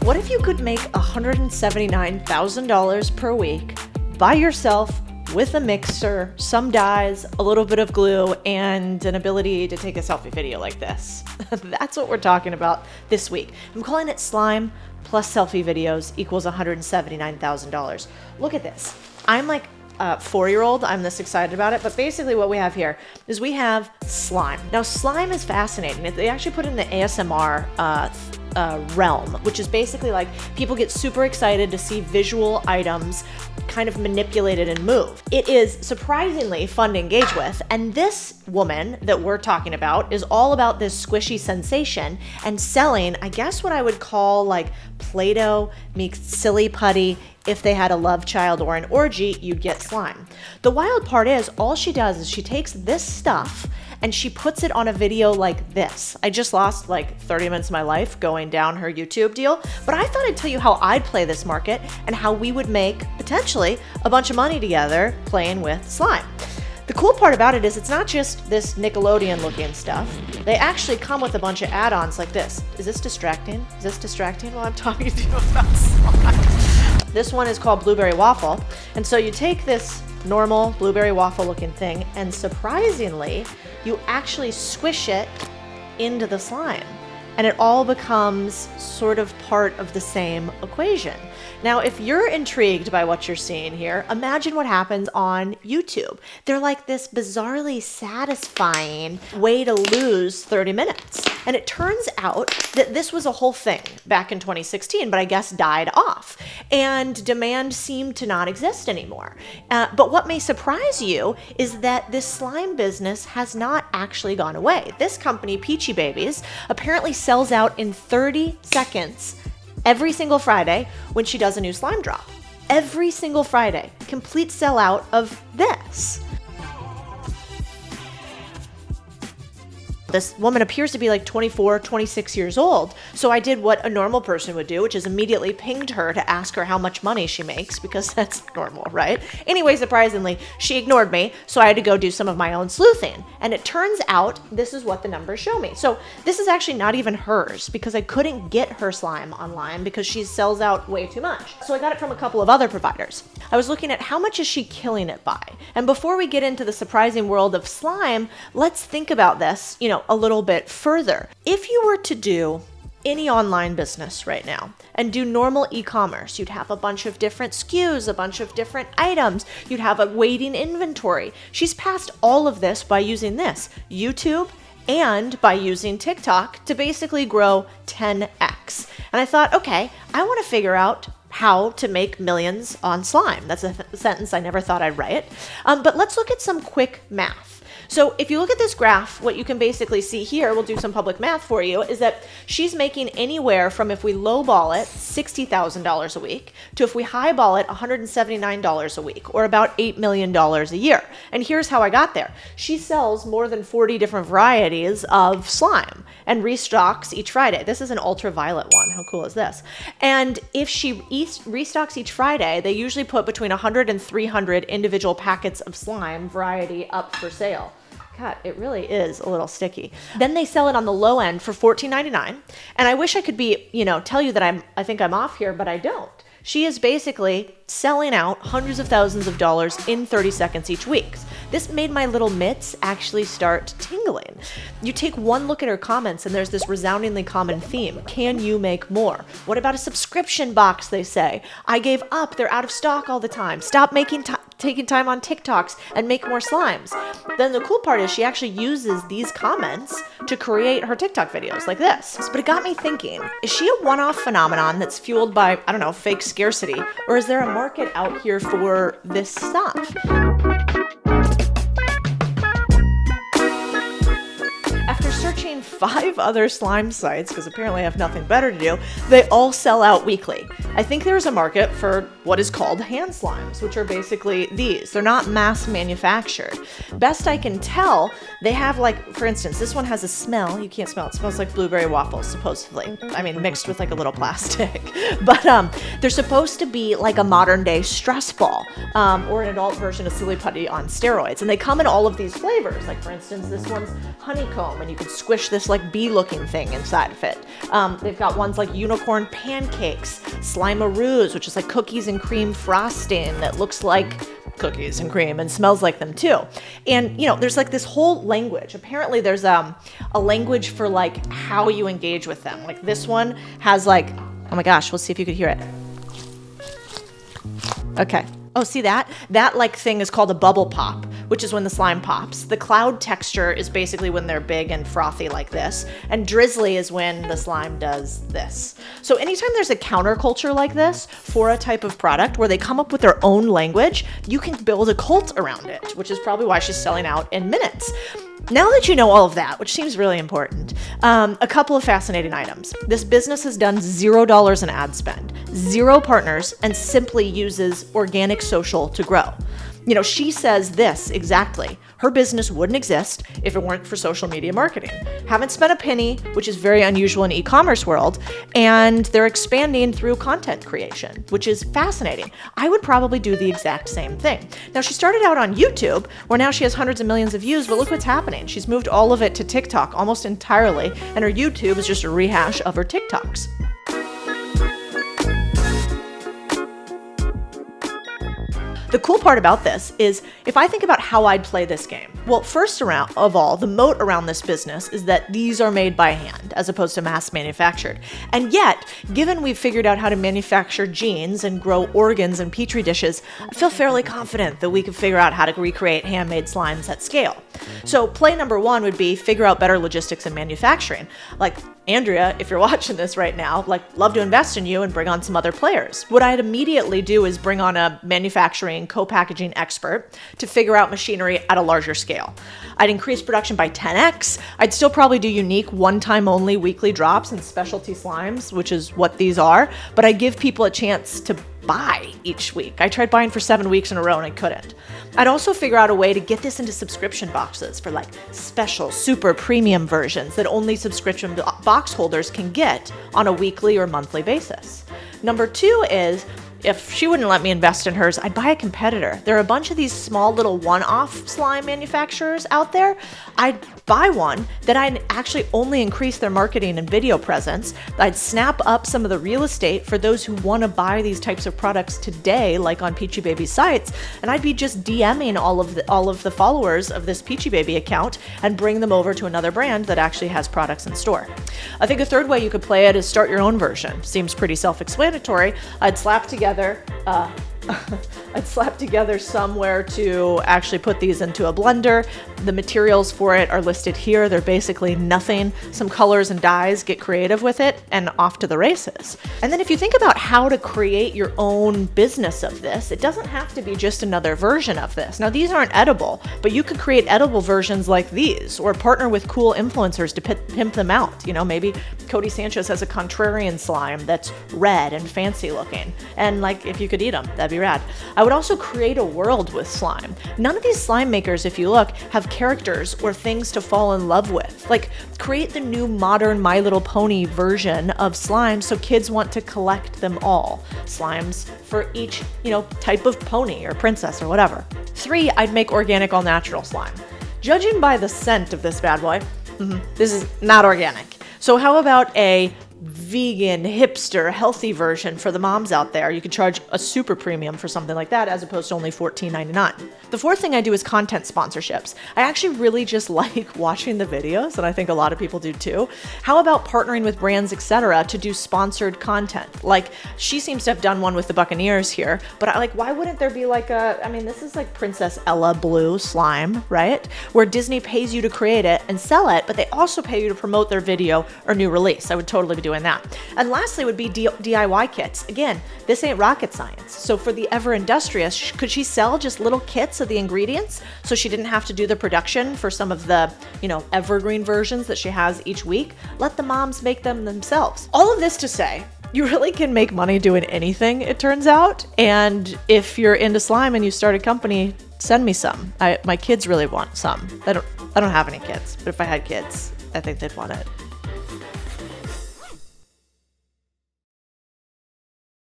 What if you could make $179,000 per week by yourself with a mixer, some dyes, a little bit of glue, and an ability to take a selfie video like this? That's what we're talking about this week. I'm calling it slime plus selfie videos equals $179,000. Look at this. I'm like a 4-year-old. I'm this excited about it. But basically what we have here is we have slime. Now slime is fascinating. They actually put it in the ASMR realm, which is basically like people get super excited to see visual items kind of manipulated and move. It is surprisingly fun to engage with. And this woman that we're talking about is all about this squishy sensation and selling, I guess what I would call like Play-Doh meets silly putty. If they had a love child or an orgy, you'd get slime. The wild part is all she does is she takes this stuff and she puts it on a video like this. I just lost like 30 minutes of my life going down her YouTube deal, but I thought I'd tell you how I'd play this market and how we would make potentially a bunch of money together playing with slime. The cool part about it is it's not just this Nickelodeon looking stuff. They actually come with a bunch of add-ons like this. Is this distracting? Is this distracting while I'm talking to you about slime? This one is called Blueberry Waffle. And so you take this normal blueberry waffle looking thing and surprisingly, you actually squish it into the slime and it all becomes sort of part of the same equation. Now, if you're intrigued by what you're seeing here, imagine what happens on YouTube. They're like this bizarrely satisfying way to lose 30 minutes. And it turns out that this was a whole thing back in 2016, but I guess died off. And demand seemed to not exist anymore. But what may surprise you is that this slime business has not actually gone away. This company, Peachy Babies, apparently sells out in 30 seconds every single Friday when she does a new slime drop. Every single Friday. Complete sellout of this. This woman appears to be like 24, 26 years old. So I did what a normal person would do, which is immediately pinged her to ask her how much money she makes, because that's normal, right? Anyway, surprisingly, she ignored me, so I had to go do some of my own sleuthing. And it turns out this is what the numbers show me. So this is actually not even hers, because I couldn't get her slime online because she sells out way too much. So I got it from a couple of other providers. I was looking at how much is she killing it by? And before we get into the surprising world of slime, let's think about this, a little bit further. If you were to do any online business right now and do normal e-commerce, you'd have a bunch of different SKUs, a bunch of different items, you'd have a waiting inventory. She's passed all of this by using this, YouTube, and by using TikTok to basically grow 10x. And I thought, okay, I want to figure out how to make millions on slime. That's a sentence I never thought I'd write. But let's look at some quick math. So if you look at this graph, what you can basically see here, we'll do some public math for you, is that she's making anywhere from, if we lowball it, $60,000 a week, to if we highball it, $179 a week, or about $8 million a year. And here's how I got there. She sells more than 40 different varieties of slime and restocks each Friday. This is an ultraviolet one. How cool is this? And if she restocks each Friday, they usually put between 100 and 300 individual packets of slime variety up for sale. God, it really is a little sticky. Then they sell it on the low end for $14.99. And I wish I could be, tell you that I think I'm off here, but I don't. She is basically selling out hundreds of thousands of dollars in 30 seconds each week. This made my little mitts actually start tingling. You take one look at her comments and there's this resoundingly common theme. Can you make more? What about a subscription box, they say? I gave up. They're out of stock all the time. Stop taking time on TikToks and make more slimes. Then the cool part is she actually uses these comments to create her TikTok videos like this. But it got me thinking, is she a one-off phenomenon that's fueled by, fake scarcity? Or is there a market out here for this stuff? After searching 5 other slime sites, because apparently I have nothing better to do, they all sell out weekly. I think there's a market for what is called hand slimes, which are basically these. They're not mass manufactured. Best I can tell, they have like, for instance, this one has a smell. You can't smell it. It smells like blueberry waffles, supposedly. I mean, mixed with like a little plastic. But they're supposed to be like a modern day stress ball, or an adult version of Silly Putty on steroids. And they come in all of these flavors. Like for instance, this one's honeycomb, and you can squish this like bee looking thing inside of it. They've got ones like unicorn pancakes, slimaroos, which is like cookies and cream frosting that looks like cookies and cream and smells like them too. And you know, there's like this whole language. Apparently there's a language for like how you engage with them. Like this one has like, oh my gosh, we'll see if you could hear it. Okay. Oh, see that? That like thing is called a bubble pop, which is when the slime pops. The cloud texture is basically when they're big and frothy like this. And drizzly is when the slime does this. So anytime there's a counterculture like this for a type of product where they come up with their own language, you can build a cult around it, which is probably why she's selling out in minutes. Now that you know all of that, which seems really important, a couple of fascinating items. This business has done $0 in ad spend, 0 partners, and simply uses organic social to grow. You know, she says this exactly. Her business wouldn't exist if it weren't for social media marketing. Haven't spent a penny, which is very unusual in e-commerce world, and they're expanding through content creation, which is fascinating. I would probably do the exact same thing. Now, she started out on YouTube, where now she has hundreds of millions of views, but look what's happening. She's moved all of it to TikTok almost entirely, and her YouTube is just a rehash of her TikToks. The cool part about this is if I think about how I'd play this game, well, first of all, the moat around this business is that these are made by hand as opposed to mass manufactured. And yet, given we've figured out how to manufacture genes and grow organs in petri dishes, I feel fairly confident that we could figure out how to recreate handmade slimes at scale. So play number 1 would be figure out better logistics and manufacturing. Like, Andrea, if you're watching this right now, love to invest in you and bring on some other players. What I'd immediately do is bring on a manufacturing co-packaging expert to figure out machinery at a larger scale. I'd increase production by 10x. I'd still probably do unique one-time only weekly drops and specialty slimes, which is what these are, but I give people a chance to buy each week. I tried buying for 7 weeks in a row and I couldn't. I'd also figure out a way to get this into subscription boxes for like special, super premium versions that only subscription box holders can get on a weekly or monthly basis. Number 2 is, if she wouldn't let me invest in hers, I'd buy a competitor. There are a bunch of these small little one-off slime manufacturers out there. I'd buy one that I'd actually only increase their marketing and video presence. I'd snap up some of the real estate for those who want to buy these types of products today, like on Peachy Baby sites, and I'd be just DMing all of the followers of this Peachy Baby account and bring them over to another brand that actually has products in store. I think a third way you could play it is start your own version. Seems pretty self-explanatory. I'd slap together somewhere to actually put these into a blender. The materials for it are listed here. They're basically nothing. Some colors and dyes, get creative with it, and off to the races. And then if you think about how to create your own business of this, it doesn't have to be just another version of this. Now, these aren't edible, but you could create edible versions like these, or partner with cool influencers to pimp them out. You know, maybe Codie Sanchez has a Contrarian slime that's red and fancy looking. And like, if you could eat them, that'd be rad. I would also create a world with slime. None of these slime makers, if you look, have characters or things to fall in love with. Like, create the new modern My Little Pony version of slime so kids want to collect them all. Slimes for each, type of pony or princess or whatever. 3, I'd make organic all natural slime. Judging by the scent of this bad boy, this is not organic. So how about a vegan, hipster, healthy version for the moms out there? You could charge a super premium for something like that as opposed to only $14.99. The 4th thing I do is content sponsorships. I actually really just like watching the videos, and I think a lot of people do too. How about partnering with brands, etc., to do sponsored content? Like, she seems to have done one with the Buccaneers here, but why wouldn't there be this is like Princess Ella Blue slime, right? Where Disney pays you to create it and sell it, but they also pay you to promote their video or new release. I would totally be doing that. And lastly would be DIY kits. Again, this ain't rocket science. So for the ever industrious, could she sell just little kits of the ingredients so she didn't have to do the production for some of the, evergreen versions that she has each week? Let the moms make them themselves. All of this to say, You really can make money doing anything, it turns out. And if you're into slime and you start a company, send me some. My kids really want some. I don't have any kids, but if I had kids, I think they'd want it.